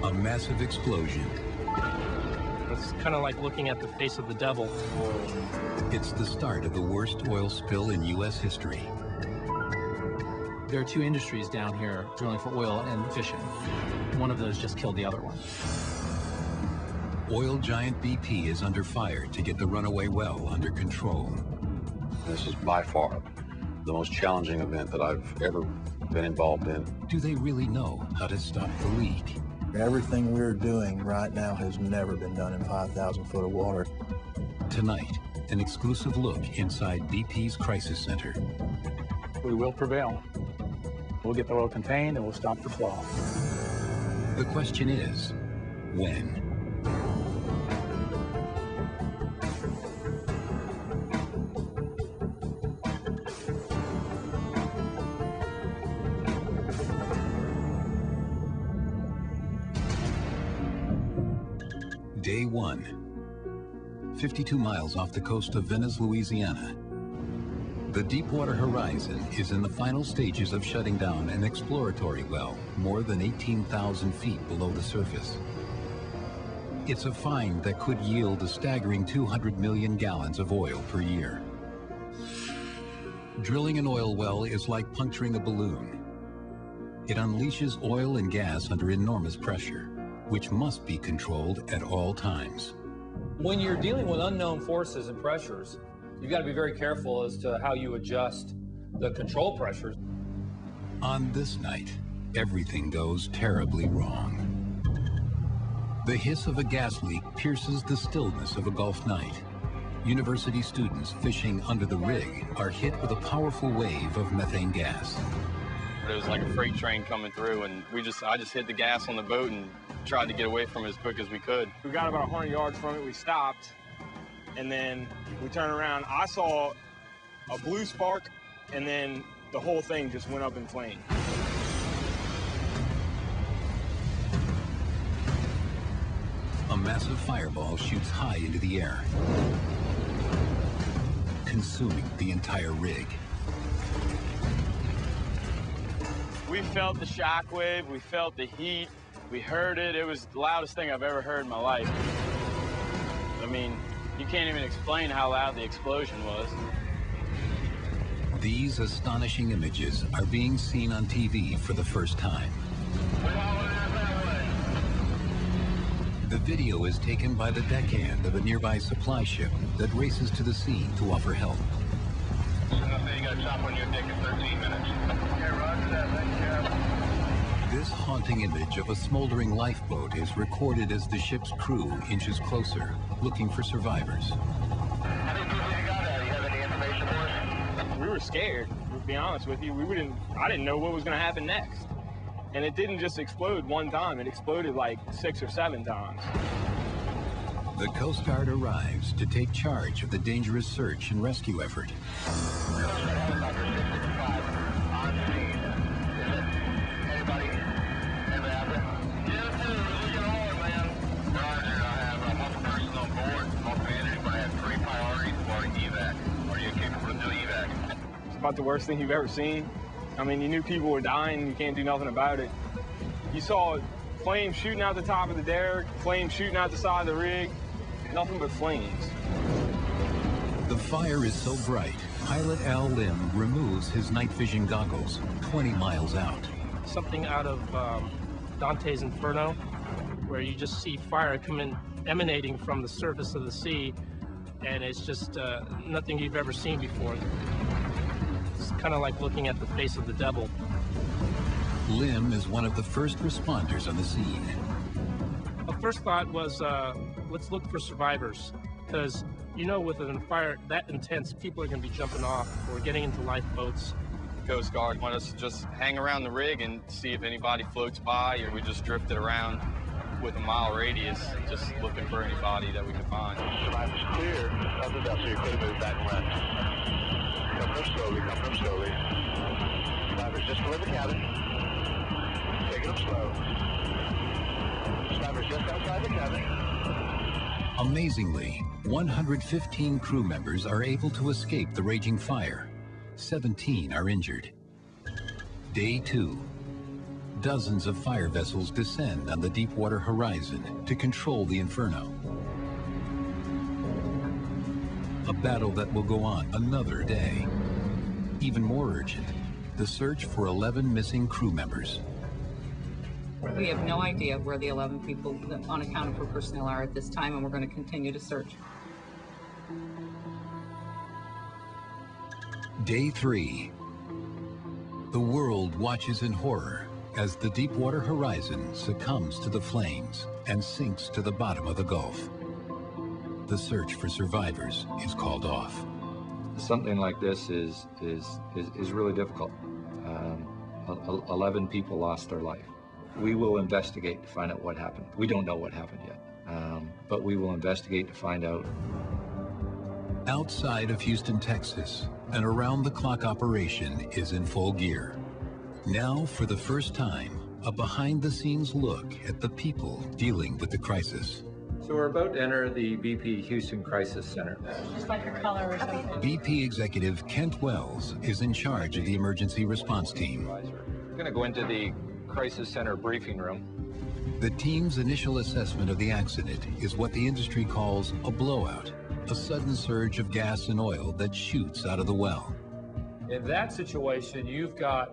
A massive explosion. It's kind of like looking at the face of the devil. It's the start of the worst oil spill in U.S. history. There are two industries down here, drilling for oil and fishing. One of those just killed the other one. Oil giant BP is under fire to get the runaway well under control. This is by far the most challenging event that I've ever been involved in. Do they really know how to stop the leak? Everything we're doing right now has never been done in 5,000 foot of water. Tonight, an exclusive look inside BP's crisis center. We will prevail. We'll get the oil contained and we'll stop the flow. The question is, when? Day 1. 52 miles off the coast of Venice, Louisiana. The Deepwater Horizon is in the final stages of shutting down an exploratory well more than 18,000 feet below the surface. It's a find that could yield a staggering 200 million gallons of oil per year. Drilling an oil well is like puncturing a balloon. It unleashes oil and gas under enormous pressure, which must be controlled at all times. When you're dealing with unknown forces and pressures, you've got to be very careful as to how you adjust the control pressures. On this night, everything goes terribly wrong. The hiss of a gas leak pierces the stillness of a Gulf night. University students fishing under the rig are hit with a powerful wave of methane gas. It was like a freight train coming through, and I just hit the gas on the boat and tried to get away from it as quick as we could. We got about 100 yards from it, we stopped, and then we turned around. I saw a blue spark, and then the whole thing just went up in flames. A massive fireball shoots high into the air, consuming the entire rig. We felt the shock wave, we felt the heat, we heard it. It was the loudest thing I've ever heard in my life. I mean, you can't even explain how loud the explosion was. These astonishing images are being seen on TV for the first time. The video is taken by the deckhand of a nearby supply ship that races to the scene to offer help. This haunting image of a smoldering lifeboat is recorded as the ship's crew inches closer, looking for survivors. We were scared, to be honest with you. I didn't know what was going to happen next. And it didn't just explode one time, it exploded like 6 or 7 times. The Coast Guard arrives to take charge of the dangerous search and rescue effort. It's about the worst thing you've ever seen. I mean, you knew people were dying, you can't do nothing about it. You saw flames shooting out the top of the derrick, flames shooting out the side of the rig, nothing but flames. The fire is so bright, pilot Al Lim removes his night vision goggles 20 miles out. Something out of Dante's Inferno, where you just see fire emanating from the surface of the sea, and it's just nothing you've ever seen before. It's kind of like looking at the face of the devil. Lim is one of the first responders on the scene. The first thought was, let's look for survivors, because you know with a fire that intense, people are going to be jumping off or getting into lifeboats. Coast Guard wanted us to just hang around the rig and see if anybody floats by, or we just drifted around with a mile radius, just looking for anybody that we could find. Survivors clear. Nothing else, so you could have moved back left. Come from slowly, come from slowly. Survivors just below the cabin. Taking them slow. Survivors just outside the cabin. Amazingly, 115 crew members are able to escape the raging fire. 17 are injured. Day 2. dozens of fire vessels descend on the Deepwater Horizon to control the inferno. A battle that will go on another day. Even more urgent, the search for 11 missing crew members. We have no idea where the 11 people unaccounted for personnel are at this time, and we're going to continue to search. Day 3. The world watches in horror as the Deepwater Horizon succumbs to the flames and sinks to the bottom of the Gulf. The search for survivors is called off. Something like this is really difficult. 11 people lost their life. We will investigate to find out what happened. We don't know what happened yet, but we will investigate to find out. Outside of Houston, Texas, an around-the-clock operation is in full gear. Now, for the first time, a behind-the-scenes look at the people dealing with the crisis. So we're about to enter the BP Houston Crisis Center. Just like a color or something. BP executive Kent Wells is in charge of the emergency response team. We're going to go into the Crisis Center briefing room. The team's initial assessment of the accident is what the industry calls a blowout, a sudden surge of gas and oil that shoots out of the well. In that situation, you've got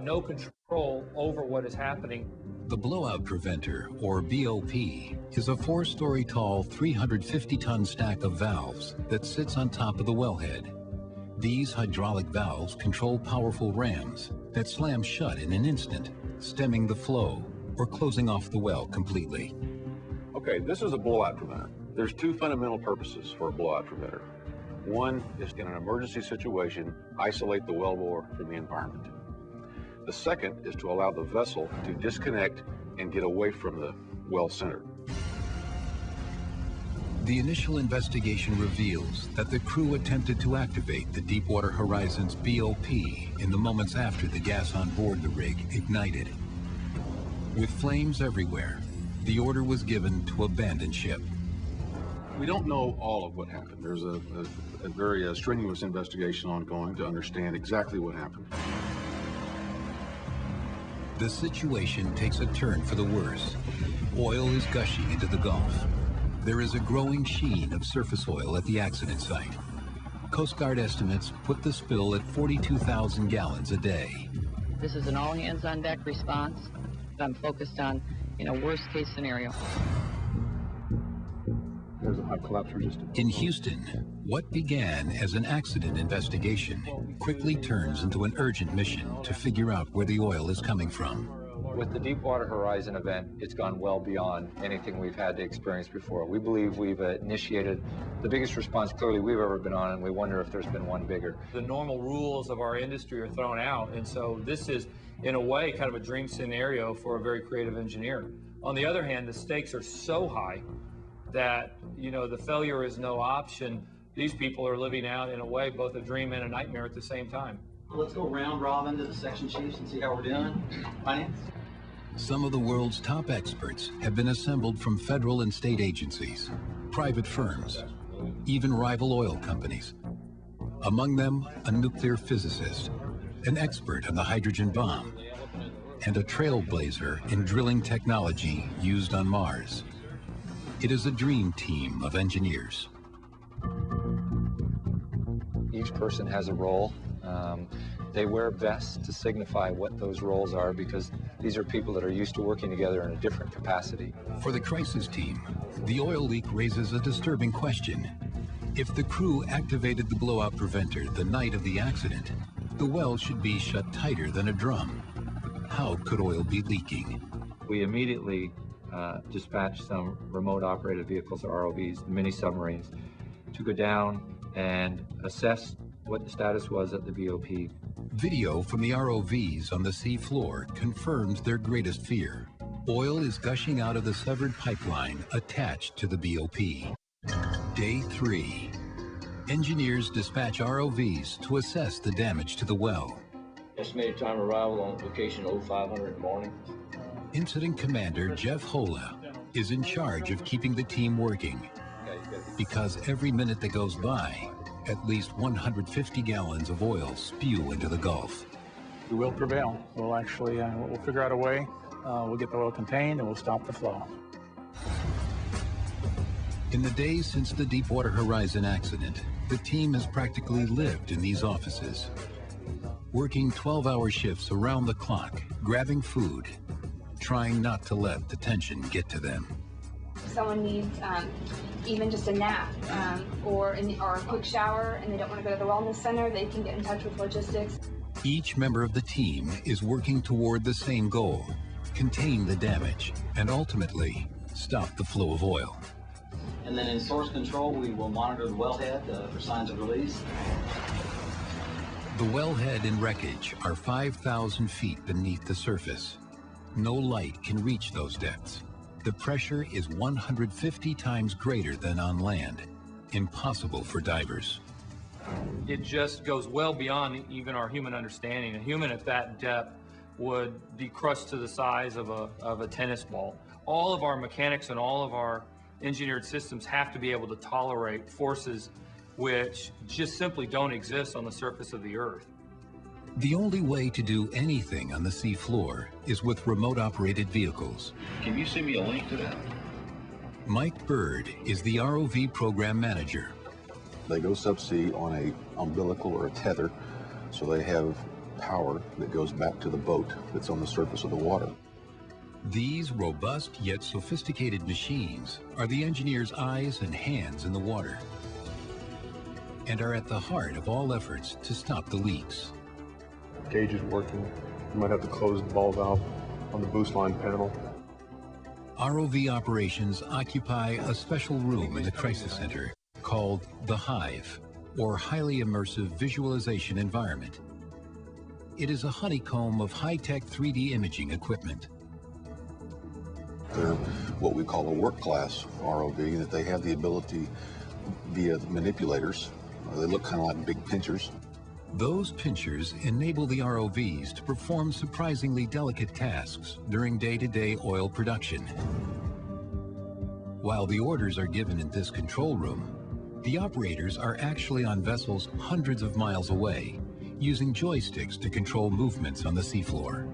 no control over what is happening. The blowout preventer, or BOP, is a 4-story tall, 350-ton stack of valves that sits on top of the wellhead. These hydraulic valves control powerful rams that slam shut in an instant, stemming the flow or closing off the well completely. Okay, this is a blowout preventer. There's 2 fundamental purposes for a blowout preventer. One is, in an emergency situation, isolate the wellbore from the environment. The second is to allow the vessel to disconnect and get away from the well center. The initial investigation reveals that the crew attempted to activate the Deepwater Horizon's BOP in the moments after the gas on board the rig ignited. With flames everywhere, the order was given to abandon ship. We don't know all of what happened. There's a very strenuous investigation ongoing to understand exactly what happened. The situation takes a turn for the worse. Oil is gushing into the Gulf. There is a growing sheen of surface oil at the accident site. Coast Guard estimates put the spill at 42,000 gallons a day. This is an all-hands-on-deck response. I'm focused on, worst case scenario. There's a high collapse resistant. In Houston, what began as an accident investigation quickly turns into an urgent mission to figure out where the oil is coming from. With the Deepwater Horizon event, it's gone well beyond anything we've had to experience before. We believe we've initiated the biggest response clearly we've ever been on, and we wonder if there's been one bigger. The normal rules of our industry are thrown out, and so this is, in a way, kind of a dream scenario for a very creative engineer. On the other hand, the stakes are so high that, the failure is no option. These people are living out, in a way, both a dream and a nightmare at the same time. Let's go round robin to the section chiefs and see how we're doing. Finance? Some of the world's top experts have been assembled from federal and state agencies, private firms, even rival oil companies. Among them, a nuclear physicist, an expert on the hydrogen bomb, and a trailblazer in drilling technology used on Mars. It is a dream team of engineers. Each person has a role. They wear vests to signify what those roles are because these are people that are used to working together in a different capacity. For the crisis team, the oil leak raises a disturbing question. If the crew activated the blowout preventer the night of the accident, the well should be shut tighter than a drum. How could oil be leaking? We immediately dispatched some remote operated vehicles, or ROVs, mini submarines, to go down and assess what the status was at the BOP. Video from the ROVs on the sea floor confirms their greatest fear. Oil is gushing out of the severed pipeline attached to the BOP. Day 3. Engineers dispatch ROVs to assess the damage to the well. Estimated time of arrival on location 0500 in the morning. Incident Commander Jeff Hola is in charge of keeping the team working. Because every minute that goes by, at least 150 gallons of oil spew into the Gulf. We will prevail. We'll actually, we'll figure out a way. We'll get the oil contained and we'll stop the flow. In the days since the Deepwater Horizon accident, the team has practically lived in these offices, working 12-hour shifts around the clock, grabbing food, trying not to let the tension get to them. Someone needs even just a nap or a quick shower and they don't want to go to the wellness center, they can get in touch with logistics. Each member of the team is working toward the same goal: contain the damage and ultimately stop the flow of oil. And then in source control, we will monitor the wellhead for signs of release. The wellhead and wreckage are 5,000 feet beneath the surface. No light can reach those depths. The pressure is 150 times greater than on land. Impossible for divers. It just goes well beyond even our human understanding. A human at that depth would be crushed to the size of a tennis ball. All of our mechanics and all of our engineered systems have to be able to tolerate forces which just simply don't exist on the surface of the Earth. The only way to do anything on the sea floor is with remote-operated vehicles. Can you send me a link to that? Mike Bird is the ROV program manager. They go subsea on an umbilical or a tether, so they have power that goes back to the boat that's on the surface of the water. These robust yet sophisticated machines are the engineer's eyes and hands in the water and are at the heart of all efforts to stop the leaks. Gauge is working. You might have to close the ball valve on the boost line panel. ROV operations occupy a special room in the crisis center called the Hive, or Highly Immersive Visualization Environment. It is a honeycomb of high-tech 3D imaging equipment. They're what we call a work class ROV, that they have the ability via manipulators. They look kind of like big pinchers. Those pinchers enable the ROVs to perform surprisingly delicate tasks during day-to-day oil production. While the orders are given in this control room, the operators are actually on vessels hundreds of miles away, using joysticks to control movements on the seafloor.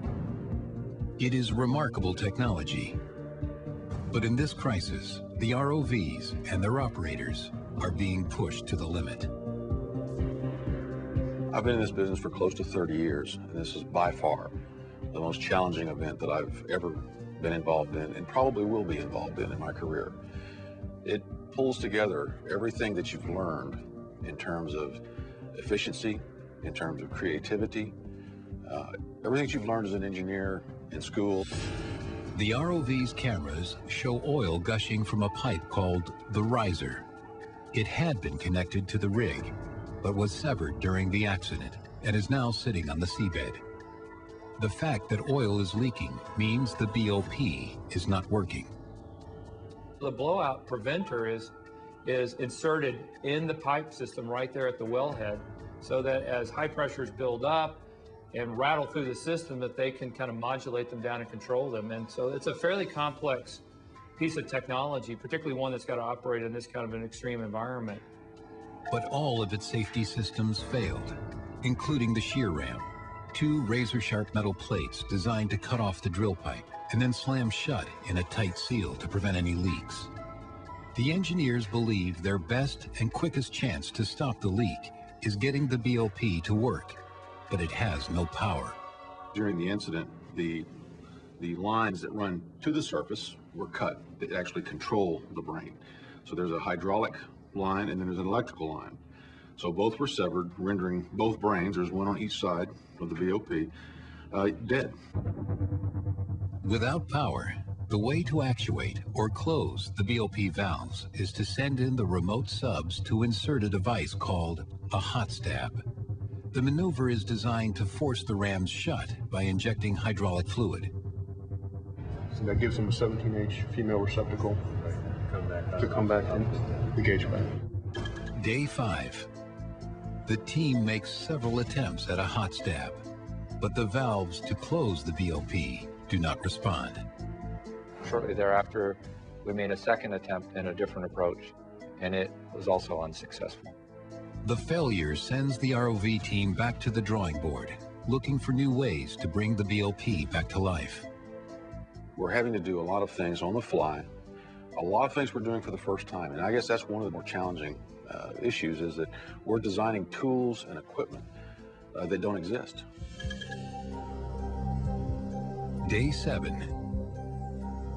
It is remarkable technology. But in this crisis, the ROVs and their operators are being pushed to the limit. I've been in this business for close to 30 years, and this is by far the most challenging event that I've ever been involved in and probably will be involved in my career. It pulls together everything that you've learned in terms of efficiency, in terms of creativity, everything that you've learned as an engineer in school. The ROV's cameras show oil gushing from a pipe called the riser. It had been connected to the rig, but was severed during the accident and is now sitting on the seabed. The fact that oil is leaking means the BOP is not working. The blowout preventer is inserted in the pipe system right there at the wellhead, so that as high pressures build up and rattle through the system, that they can kind of modulate them down and control them. And so it's a fairly complex piece of technology, particularly one that's got to operate in this kind of an extreme environment. But all of its safety systems failed, including the shear ram, 2 razor-sharp metal plates designed to cut off the drill pipe and then slam shut in a tight seal to prevent any leaks. The engineers believe their best and quickest chance to stop the leak is getting the BOP to work, but it has no power. During the incident, the lines that run to the surface were cut that actually control the brain. So there's a hydraulic line and then there's an electrical line. So both were severed, rendering both brains, there's one on each side of the BOP, dead. Without power, the way to actuate or close the BOP valves is to send in the remote subs to insert a device called a hot stab. The maneuver is designed to force the rams shut by injecting hydraulic fluid. So that gives them a 17H female receptacle to come back in the gauge back. Day 5. The team makes several attempts at a hot stab, but the valves to close the BOP do not respond. Shortly thereafter, we made a second attempt and a different approach, and it was also unsuccessful. The failure sends the ROV team back to the drawing board, looking for new ways to bring the BOP back to life. We're having to do a lot of things on the fly, a lot of things we're doing for the first time. And I guess that's one of the more challenging issues, is that we're designing tools and equipment that don't exist. Day 7.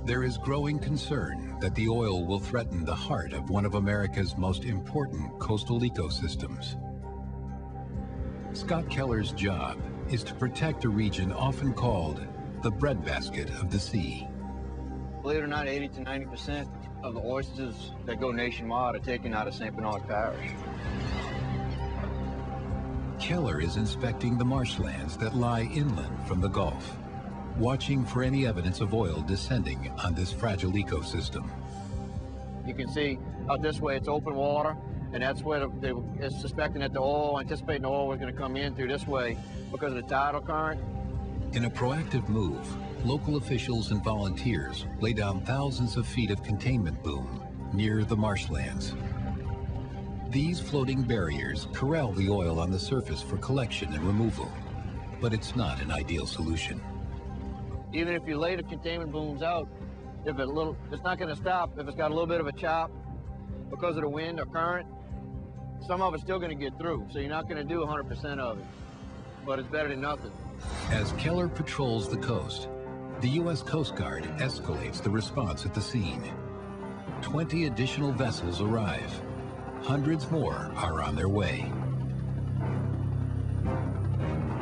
There is growing concern that the oil will threaten the heart of one of America's most important coastal ecosystems. Scott Keller's job is to protect a region often called the breadbasket of the sea. Believe it or not, 80 to 90% of the oysters that go nationwide are taken out of St. Bernard Parish. Keller is inspecting the marshlands that lie inland from the Gulf, watching for any evidence of oil descending on this fragile ecosystem. You can see out this way it's open water, and that's where they're suspecting that anticipating the oil was going to come in through this way because of the tidal current. In a proactive move, local officials and volunteers lay down thousands of feet of containment boom near the marshlands. These floating barriers corral the oil on the surface for collection and removal, but it's not an ideal solution. Even if you lay the containment booms out, it's not going to stop if it's got a little bit of a chop because of the wind or current. Some of it's still going to get through, so you're not going to do 100% of it, but it's better than nothing. As Keller patrols the coast, the U.S. Coast Guard escalates the response at the scene. 20 additional vessels arrive. Hundreds more are on their way.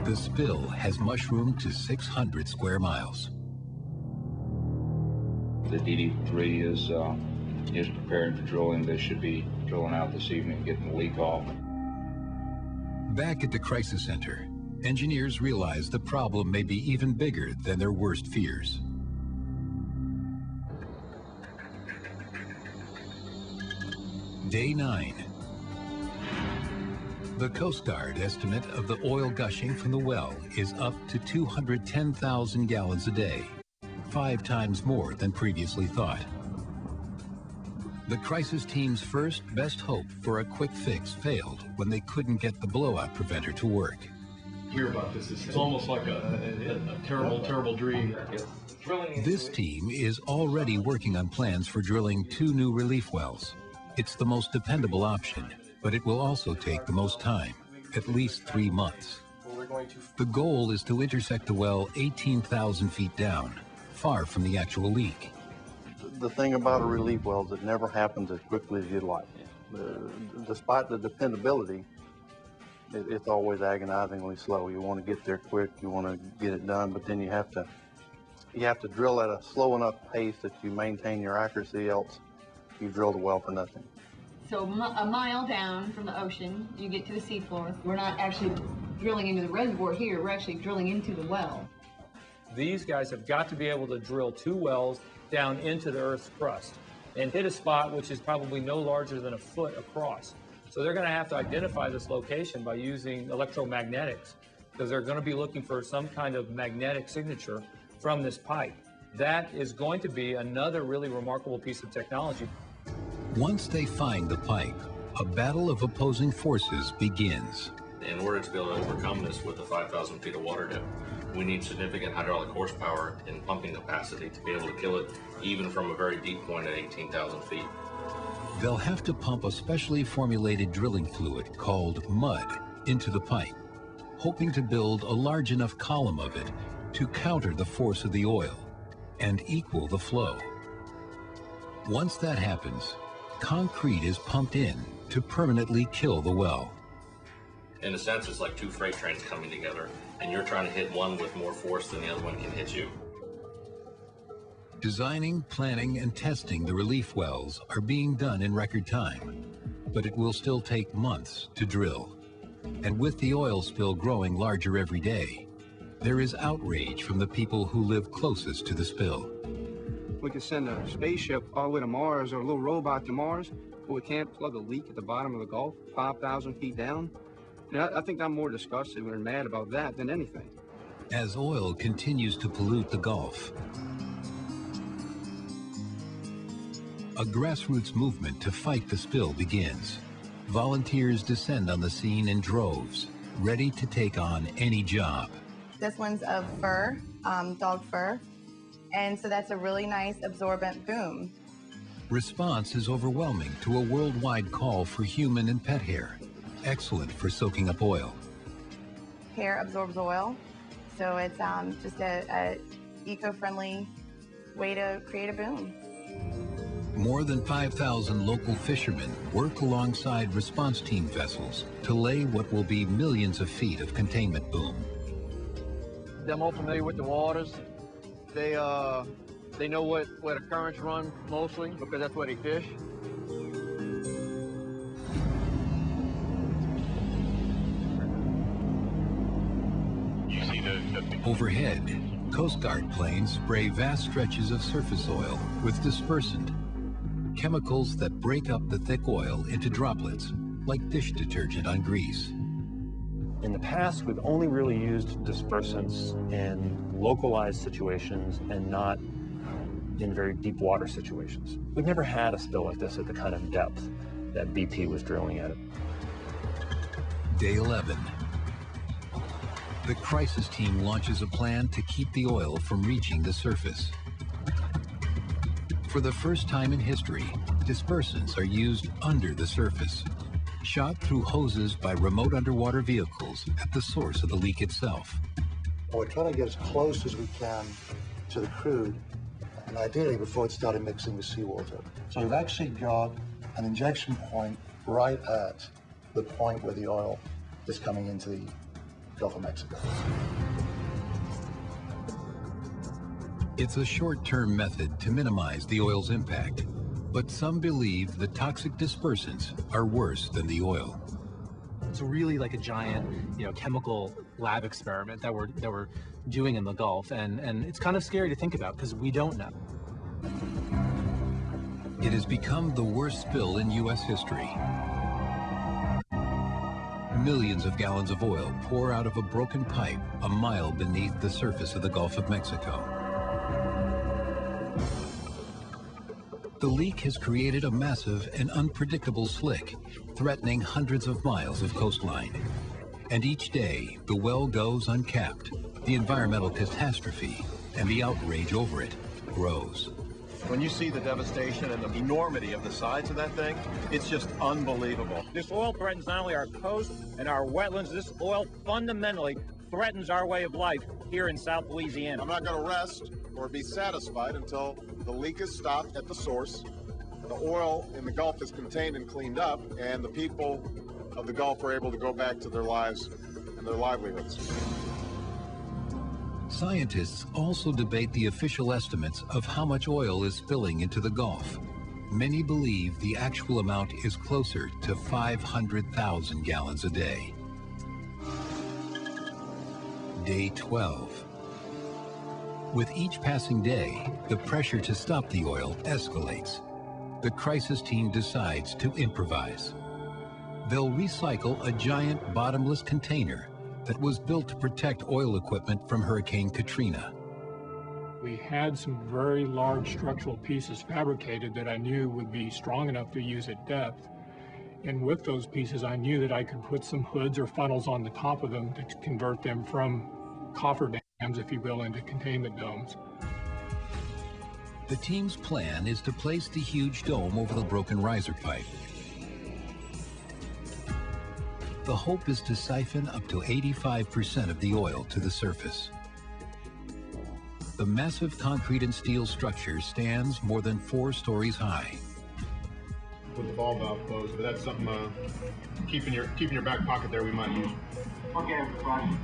The spill has mushroomed to 600 square miles. The DD3 is preparing for drilling. They should be drilling out this evening, getting the leak off. Back at the crisis center, engineers realize the problem may be even bigger than their worst fears. Day 9. The Coast Guard estimate of the oil gushing from the well is up to 210,000 gallons a day, 5 times more than previously thought. The crisis team's first best hope for a quick fix failed when they couldn't get the blowout preventer to work. Hear about this. It's almost like a terrible dream. This team is already working on plans for drilling 2 new relief wells. It's the most dependable option, but it will also take the most time, at least 3 months. The goal is to intersect the well 18,000 feet down, far from the actual leak. The thing about a relief well is it never happens as quickly as you'd like. Despite the dependability, it's always agonizingly slow. You want to get there quick, you want to get it done, but then you have to drill at a slow enough pace that you maintain your accuracy, else you drill the well for nothing. So a mile down from the ocean, you get to the seafloor. We're not actually drilling into the reservoir here, we're actually drilling into the well. These guys have got to be able to drill 2 wells down into the Earth's crust and hit a spot which is probably no larger than a foot across. So they're going to have to identify this location by using electromagnetics, because they're going to be looking for some kind of magnetic signature from this pipe. That is going to be another really remarkable piece of technology. Once they find the pipe, a battle of opposing forces begins. In order to be able to overcome this with the 5,000 feet of water depth, we need significant hydraulic horsepower and pumping capacity to be able to kill it even from a very deep point at 18,000 feet. They'll have to pump a specially formulated drilling fluid called mud into the pipe, hoping to build a large enough column of it to counter the force of the oil and equal the flow. Once that happens, concrete is pumped in to permanently kill the well. In a sense, it's like 2 freight trains coming together, and you're trying to hit one with more force than the other one can hit you. Designing, planning, and testing the relief wells are being done in record time, but it will still take months to drill. And with the oil spill growing larger every day, there is outrage from the people who live closest to the spill. We could send a spaceship all the way to Mars or a little robot to Mars, but we can't plug a leak at the bottom of the Gulf, 5,000 feet down. And I think I'm more disgusted and mad about that than anything. As oil continues to pollute the Gulf, a grassroots movement to fight the spill begins. Volunteers descend on the scene in droves, ready to take on any job. This one's of fur, dog fur. And so that's a really nice absorbent boom. Response is overwhelming to a worldwide call for human and pet hair. Excellent for soaking up oil. Hair absorbs oil, so it's just a eco-friendly way to create a boom. More than 5,000 local fishermen work alongside response team vessels to lay what will be millions of feet of containment boom. They're more familiar with the waters. They know where the currents run mostly because that's where they fish. Overhead, Coast Guard planes spray vast stretches of surface oil with dispersant, chemicals that break up the thick oil into droplets, like dish detergent on grease. In the past, we've only really used dispersants in localized situations and not in very deep water situations. We've never had a spill like this at the kind of depth that BP was drilling at it. Day 11. The crisis team launches a plan to keep the oil from reaching the surface. For the first time in history, dispersants are used under the surface, shot through hoses by remote underwater vehicles at the source of the leak itself. We're trying to get as close as we can to the crude, and ideally before it started mixing with seawater. So we've actually got an injection point right at the point where the oil is coming into the Gulf of Mexico. It's a short-term method to minimize the oil's impact, but some believe the toxic dispersants are worse than the oil. It's really like a giant, chemical lab experiment that we're doing in the Gulf, and it's kind of scary to think about because we don't know. It has become the worst spill in U.S. history. Millions of gallons of oil pour out of a broken pipe a mile beneath the surface of the Gulf of Mexico. The leak has created a massive and unpredictable slick, threatening hundreds of miles of coastline. And each day, the well goes uncapped. The environmental catastrophe and the outrage over it grows. When you see the devastation and the enormity of the size of that thing, it's just unbelievable. This oil threatens not only our coast and our wetlands, this oil fundamentally threatens our way of life here in South Louisiana. I'm not going to rest or be satisfied until the leak is stopped at the source, the oil in the Gulf is contained and cleaned up, and the people of the Gulf are able to go back to their lives and their livelihoods. Scientists also debate the official estimates of how much oil is spilling into the Gulf. Many believe the actual amount is closer to 500,000 gallons a day. Day 12. With each passing day, the pressure to stop the oil escalates. The crisis team decides to improvise. They'll recycle a giant bottomless container that was built to protect oil equipment from Hurricane Katrina. We had some very large structural pieces fabricated that I knew would be strong enough to use at depth. And with those pieces, I knew that I could put some hoods or funnels on the top of them to convert them from coffer dams, if you will, into containment domes. The team's plan is to place the huge dome over the broken riser pipe. The hope is to siphon up to 85% of the oil to the surface. The massive concrete and steel structure stands more than 4 stories high. With the ball valve closed, but that's something keeping your back pocket there we might use. Okay, Roger.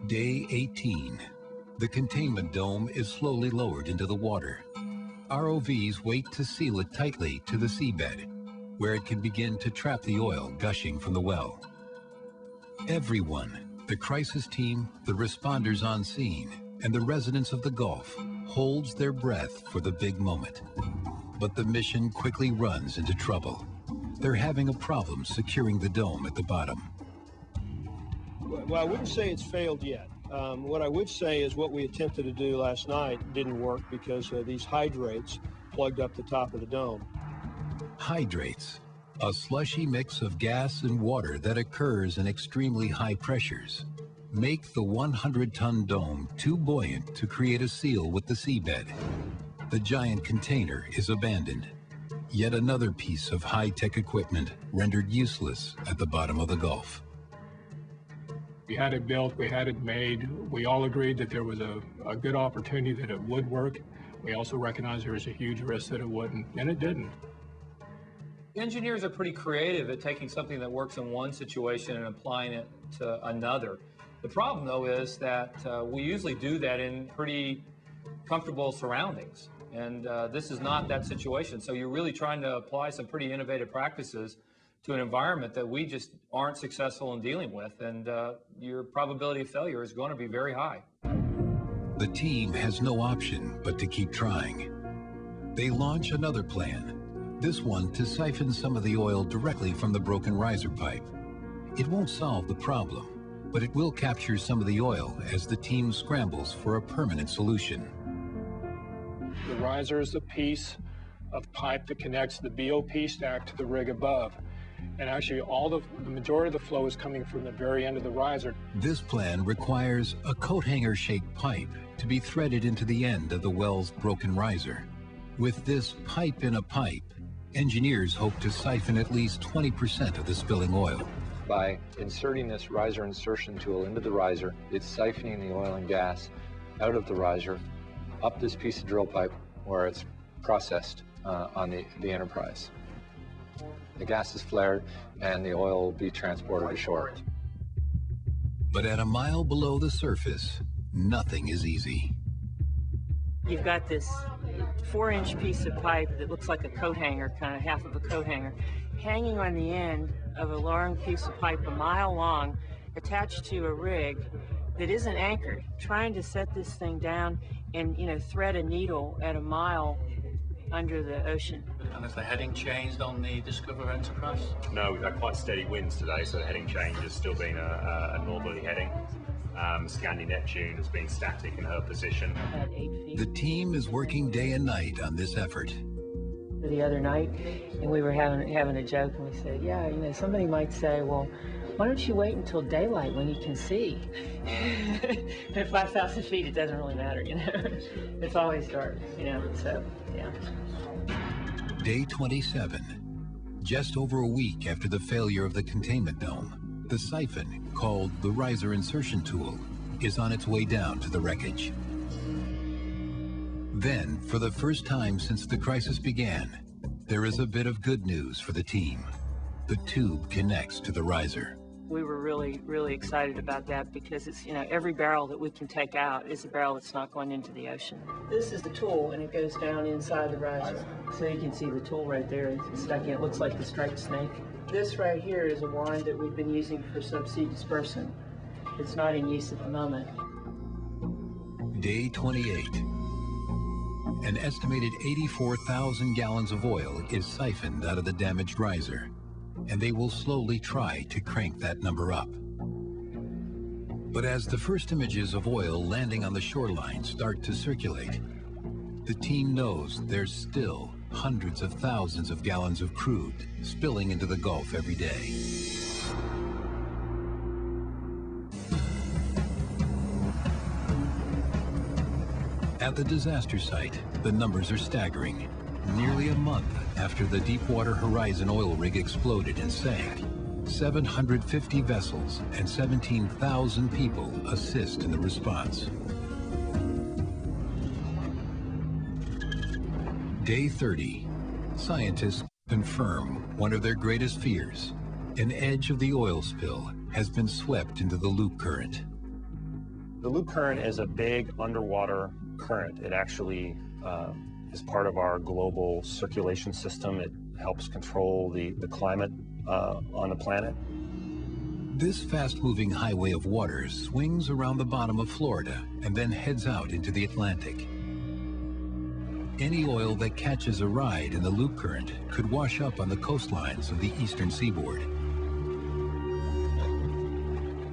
Day 18. The containment dome is slowly lowered into the water. ROVs wait to seal it tightly to the seabed, where it can begin to trap the oil gushing from the well. Everyone, the crisis team, the responders on scene, and the residents of the Gulf, holds their breath for the big moment. But the mission quickly runs into trouble. They're having a problem securing the dome at the bottom. Well, I wouldn't say it's failed yet. What I would say is what we attempted to do last night didn't work because these hydrates plugged up the top of the dome. Hydrates, a slushy mix of gas and water that occurs in extremely high pressures. make the 100-ton dome too buoyant to create a seal with the seabed. The giant container is abandoned. Yet another piece of high-tech equipment rendered useless at the bottom of the Gulf. We had it built, we had it made. We all agreed that there was a good opportunity that it would work. We also recognized there was a huge risk that it wouldn't, and it didn't. Engineers are pretty creative at taking something that works in one situation and applying it to another. The problem, though, is that we usually do that in pretty comfortable surroundings. And this is not that situation. So you're really trying to apply some pretty innovative practices to an environment that we just aren't successful in dealing with. And your probability of failure is going to be very high. The team has no option but to keep trying. They launch another plan, this one to siphon some of the oil directly from the broken riser pipe. It won't solve the problem, but it will capture some of the oil as the team scrambles for a permanent solution. The riser is the piece of pipe that connects the BOP stack to the rig above. And actually the majority of the flow is coming from the very end of the riser. This plan requires a coat hanger shaped pipe to be threaded into the end of the well's broken riser. With this pipe in a pipe, engineers hope to siphon at least 20% of the spilling oil. By inserting this riser insertion tool into the riser, it's siphoning the oil and gas out of the riser, up this piece of drill pipe where it's processed on the Enterprise. The gas is flared and the oil will be transported ashore. But at a mile below the surface, nothing is easy. You've got this 4-inch piece of pipe that looks like a coat hanger, kind of half of a coat hanger, hanging on the end of a long piece of pipe a mile long, attached to a rig that isn't anchored, trying to set this thing down and, thread a needle at a mile under the ocean. And has the heading changed on the Discoverer Enterprise? No, we've had quite steady winds today, so the heading change has still been a northerly heading. Scandi Neptune has been static in her position. At 8 feet. The team is working day and night on this effort. The other night, and we were having a joke, and we said, yeah, somebody might say, well, why don't you wait until daylight when you can see? At 5,000 feet, it doesn't really matter, It's always dark, so, yeah. Day 27. Just over a week after the failure of the containment dome, the siphon, called the riser insertion tool, is on its way down to the wreckage. Then, for the first time since the crisis began, there is a bit of good news for the team. The tube connects to the riser. We were really, really excited about that because it's, every barrel that we can take out is a barrel that's not going into the ocean. This is the tool, and it goes down inside the riser. So you can see the tool right there. It's stuck in. It looks like the striped snake. This right here is a wand that we've been using for subsea dispersant. It's not in use at the moment. Day 28. An estimated 84,000 gallons of oil is siphoned out of the damaged riser, and they will slowly try to crank that number up. But as the first images of oil landing on the shoreline start to circulate, the team knows there's still hundreds of thousands of gallons of crude spilling into the Gulf every day. At the disaster site, the numbers are staggering. Nearly a month after the Deepwater Horizon oil rig exploded and sank, 750 vessels and 17,000 people assist in the response. Day 30. Scientists confirm one of their greatest fears. An edge of the oil spill has been swept into the loop current. The loop current is a big underwater current. It actually is part of our global circulation system. It helps control the climate on the planet. This fast-moving highway of water swings around the bottom of Florida and then heads out into the Atlantic. Any oil that catches a ride in the loop current could wash up on the coastlines of the eastern seaboard.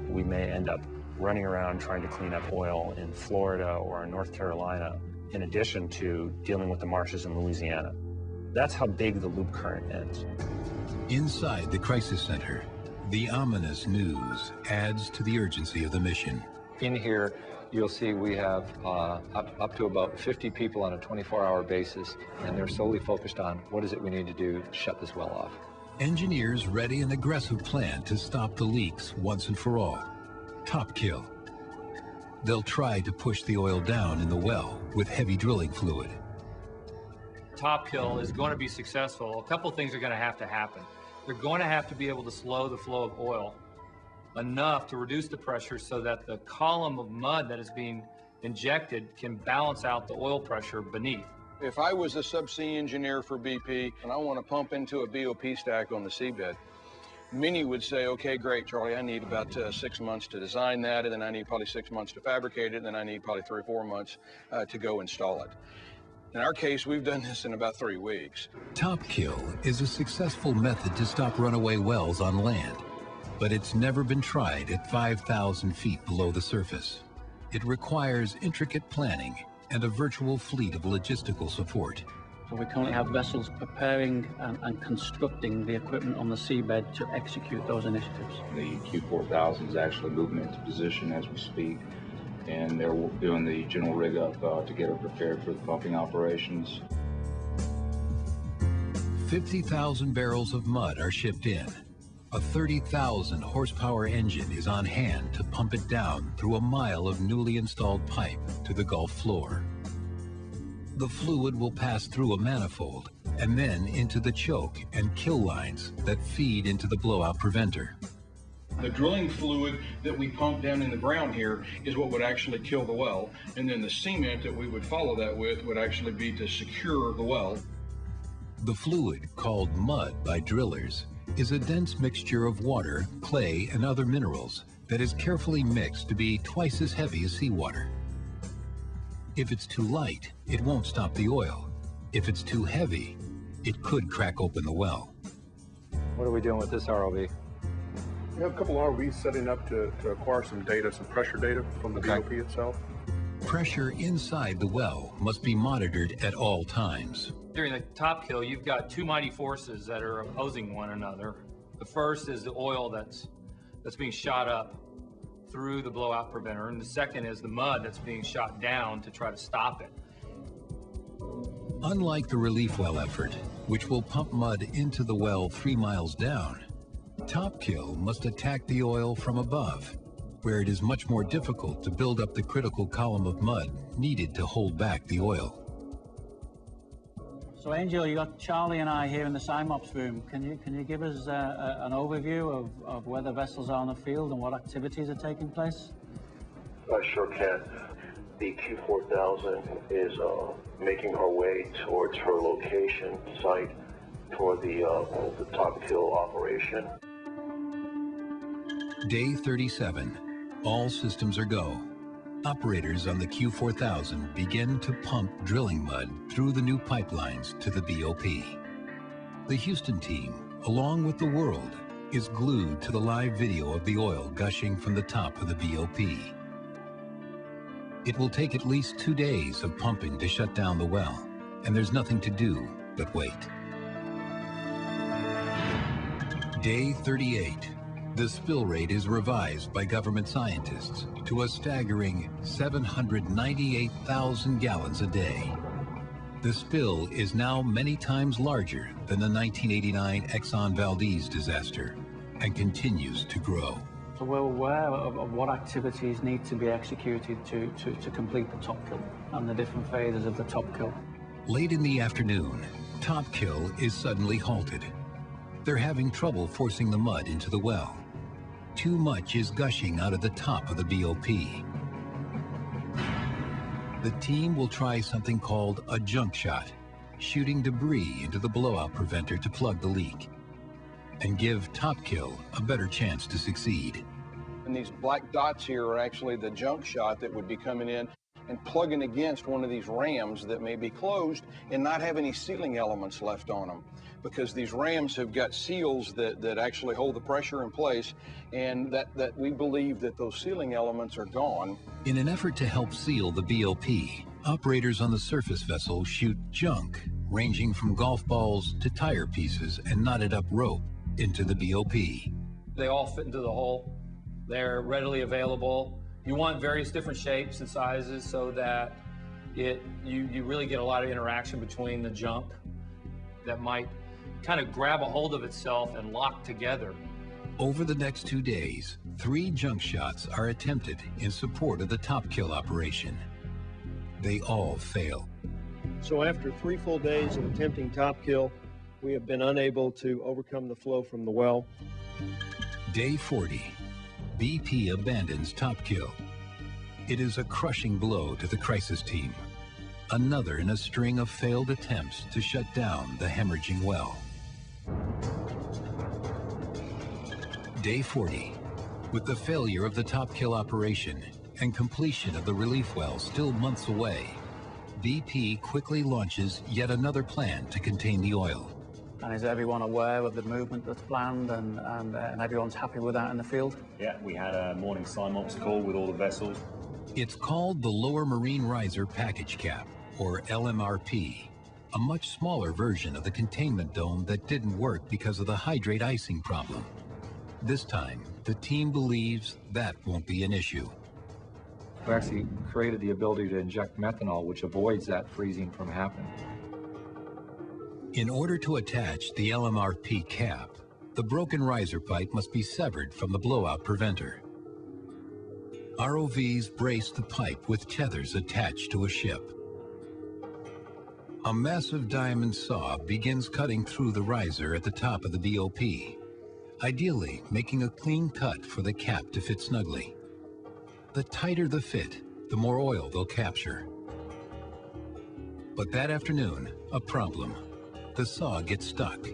We may end up running around trying to clean up oil in Florida or in North Carolina, in addition to dealing with the marshes in Louisiana. That's how big the loop current is. Inside the crisis center, The ominous news adds to the urgency of the mission. In here, you'll see we have up to about 50 people on a 24-hour basis, and they're solely focused on what is it we need to do to shut this well off. Engineers ready an aggressive plan to stop the leaks once and for all. Top kill. They'll try to push the oil down in the well with heavy drilling fluid. Top kill is going to be successful. A couple things are going to happen. They're going to have to be able to slow the flow of oil enough to reduce the pressure so that the column of mud that is being injected can balance out the oil pressure beneath. If I was a subsea engineer for BP and I want to pump into a BOP stack on the seabed, many would say, okay, great, Charlie, I need about 6 months to design that, and then I need probably 6 months to fabricate it, and then I need probably 3 or 4 months to go install it. In our case, we've done this in about 3 weeks. Top kill is a successful method to stop runaway wells on land, but it's never been tried at 5,000 feet below the surface. It requires intricate planning and a virtual fleet of logistical support. So we currently have vessels preparing and constructing the equipment on the seabed to execute those initiatives. The Q4000 is actually moving into position as we speak, and they're doing the general rig up to get it prepared for the pumping operations. 50,000 barrels of mud are shipped in. A 30,000 horsepower engine is on hand to pump it down through a mile of newly installed pipe to the Gulf floor. The fluid will pass through a manifold and then into the choke and kill lines that feed into the blowout preventer. The drilling fluid that we pump down in the ground here is what would actually kill the well, and then the cement that we would follow that with would actually be to secure the well. The fluid, called mud by drillers, is a dense mixture of water, clay, and other minerals that is carefully mixed to be twice as heavy as seawater. If it's too light, it won't stop the oil. If it's too heavy, it could crack open the well. What are we doing with this ROV? We have a couple ROVs setting up to acquire some data, some pressure data from the BOP itself. Pressure inside the well must be monitored at all times. During the top kill, you've got two mighty forces that are opposing one another. The first is the oil that's being shot up through the blowout preventer, and the second is the mud that's being shot down to try to stop it. Unlike the relief well effort, which will pump mud into the well 3 miles down, Top Kill must attack the oil from above, where it is much more difficult to build up the critical column of mud needed to hold back the oil. So Angel, you got Charlie and I here in the SIMOPS room. Can you give us an overview of where the vessels are on the field and what activities are taking place? I sure can. The Q4000 is making her way towards her location site for the Top Kill operation. Day 37. All systems are go. Operators on the Q4000 begin to pump drilling mud through the new pipelines to the BOP. The Houston team, along with the world, is glued to the live video of the oil gushing from the top of the BOP. It will take at least 2 days of pumping to shut down the well, and there's nothing to do but wait. Day 38. The spill rate is revised by government scientists to a staggering 798,000 gallons a day. The spill is now many times larger than the 1989 Exxon Valdez disaster and continues to grow. So we're aware of what activities need to be executed to complete the top kill and the different phases of the top kill. Late in the afternoon, Top Kill is suddenly halted. They're having trouble forcing the mud into the well. Too much is gushing out of the top of the BOP. The team will try something called a junk shot, shooting debris into the blowout preventer to plug the leak, and give Top Kill a better chance to succeed. And these black dots here are actually the junk shot that would be coming in and plugging against one of these rams that may be closed and not have any sealing elements left on them, because these rams have got seals that actually hold the pressure in place, and that we believe that those sealing elements are gone. In an effort to help seal the BOP, operators on the surface vessel shoot junk ranging from golf balls to tire pieces and knotted up rope into the BOP. They all fit into the hole. They're readily available. You want various different shapes and sizes so that you really get a lot of interaction between the junk that might kind of grab a hold of itself and lock together. Over the next 2 days, 3 junk shots are attempted in support of the top kill operation. They all fail. So after 3 full days of attempting top kill, we have been unable to overcome the flow from the well. Day 40, BP abandons top kill. It is a crushing blow to the crisis team. Another in a string of failed attempts to shut down the hemorrhaging well. Day 40, with the failure of the top kill operation and completion of the relief well still months away, BP quickly launches yet another plan to contain the oil. And is everyone aware of the movement that's planned and everyone's happy with that in the field? Yeah, we had a morning SIMOPS call with all the vessels. It's called the Lower Marine Riser Package Cap, or LMRP, a much smaller version of the containment dome that didn't work because of the hydrate icing problem. This time, the team believes that won't be an issue. We actually created the ability to inject methanol, which avoids that freezing from happening. In order to attach the LMRP cap, the broken riser pipe must be severed from the blowout preventer. ROVs brace the pipe with tethers attached to a ship. A massive diamond saw begins cutting through the riser at the top of the BOP, ideally making a clean cut for the cap to fit snugly. The tighter the fit, the more oil they'll capture. But that afternoon, a problem. The saw gets stuck.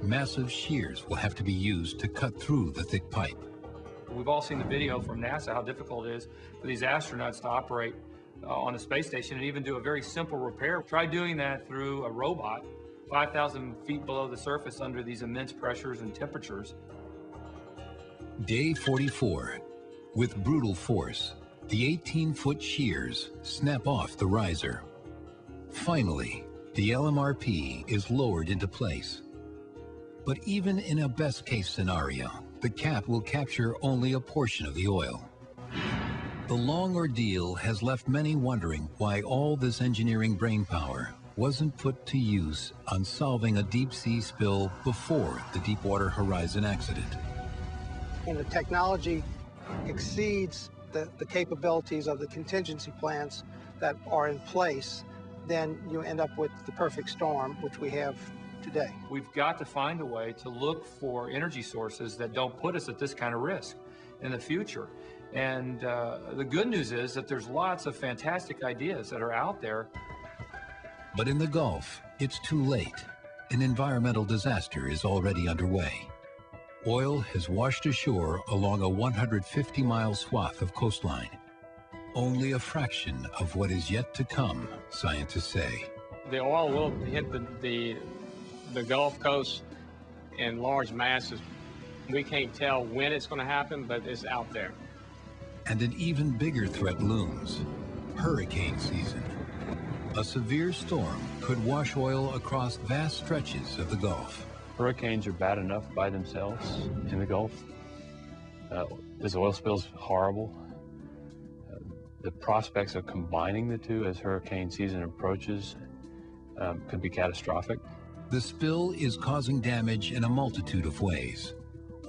Massive shears will have to be used to cut through the thick pipe. We've all seen the video from NASA, how difficult it is for these astronauts to operate on a space station and even do a very simple repair. Try doing that through a robot, 5,000 feet below the surface under these immense pressures and temperatures. Day 44. With brutal force, the 18-foot shears snap off the riser. Finally, the LMRP is lowered into place. But even in a best-case scenario, the cap will capture only a portion of the oil. The long ordeal has left many wondering why all this engineering brainpower wasn't put to use on solving a deep-sea spill before the Deepwater Horizon accident. And the technology exceeds the capabilities of the contingency plans that are in place, then you end up with the perfect storm, which we have today. We've got to find a way to look for energy sources that don't put us at this kind of risk in the future. And the good news is that there's lots of fantastic ideas that are out there. But in the Gulf, it's too late. An environmental disaster is already underway. Oil has washed ashore along a 150-mile swath of coastline. Only a fraction of what is yet to come, scientists say. The oil will hit the Gulf Coast in large masses. We can't tell when it's going to happen, but it's out there. And an even bigger threat looms: hurricane season. A severe storm could wash oil across vast stretches of the Gulf. Hurricanes are bad enough by themselves in the Gulf. This oil spill's horrible. The prospects of combining the two as hurricane season approaches could be catastrophic. The spill is causing damage in a multitude of ways.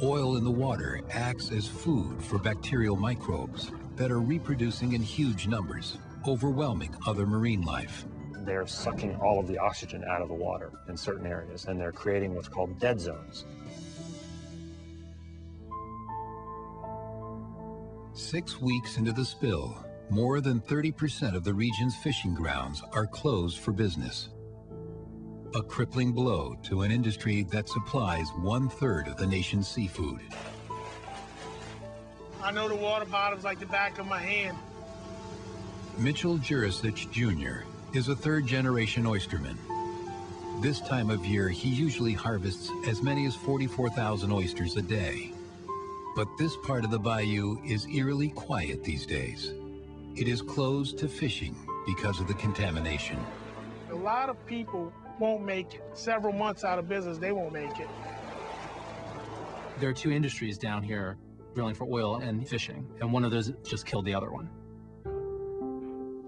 Oil in the water acts as food for bacterial microbes that are reproducing in huge numbers, overwhelming other marine life. They're sucking all of the oxygen out of the water in certain areas, and they're creating what's called dead zones. 6 weeks into the spill, more than 30% of the region's fishing grounds are closed for business. A crippling blow to an industry that supplies 1/3 of the nation's seafood. I know the water bottom's like the back of my hand. Mitchell Jurisic Jr. is a third-generation oysterman. This time of year, he usually harvests as many as 44,000 oysters a day. But this part of the bayou is eerily quiet these days. It is closed to fishing because of the contamination. A lot of people won't make it. Several months out of business, they won't make it. There are two industries down here, drilling for oil and fishing, and one of those just killed the other one.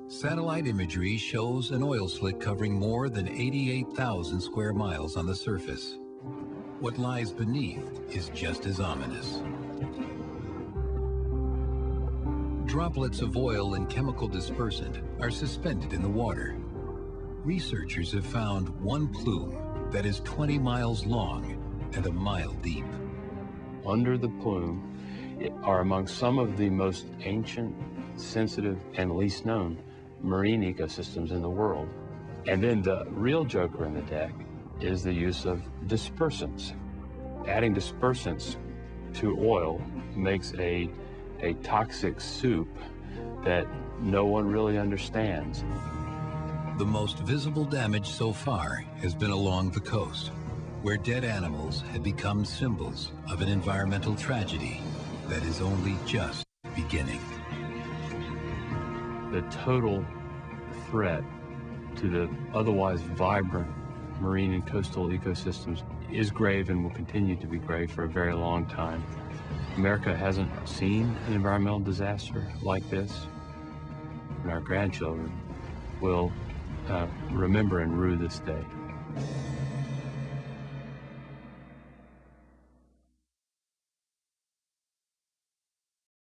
Satellite imagery shows an oil slick covering more than 88,000 square miles on the surface. What lies beneath is just as ominous. Droplets of oil and chemical dispersant are suspended in the water. Researchers have found one plume that is 20 miles long and a mile deep. Under the plume are among some of the most ancient, sensitive, and least known marine ecosystems in the world. And then the real joker in the deck is the use of dispersants. Adding dispersants to oil makes a toxic soup that no one really understands. The most visible damage so far has been along the coast, where dead animals have become symbols of an environmental tragedy that is only just beginning. The total threat to the otherwise vibrant marine and coastal ecosystems is grave and will continue to be grave for a very long time. America hasn't seen an environmental disaster like this, and our grandchildren will remember and rue this day.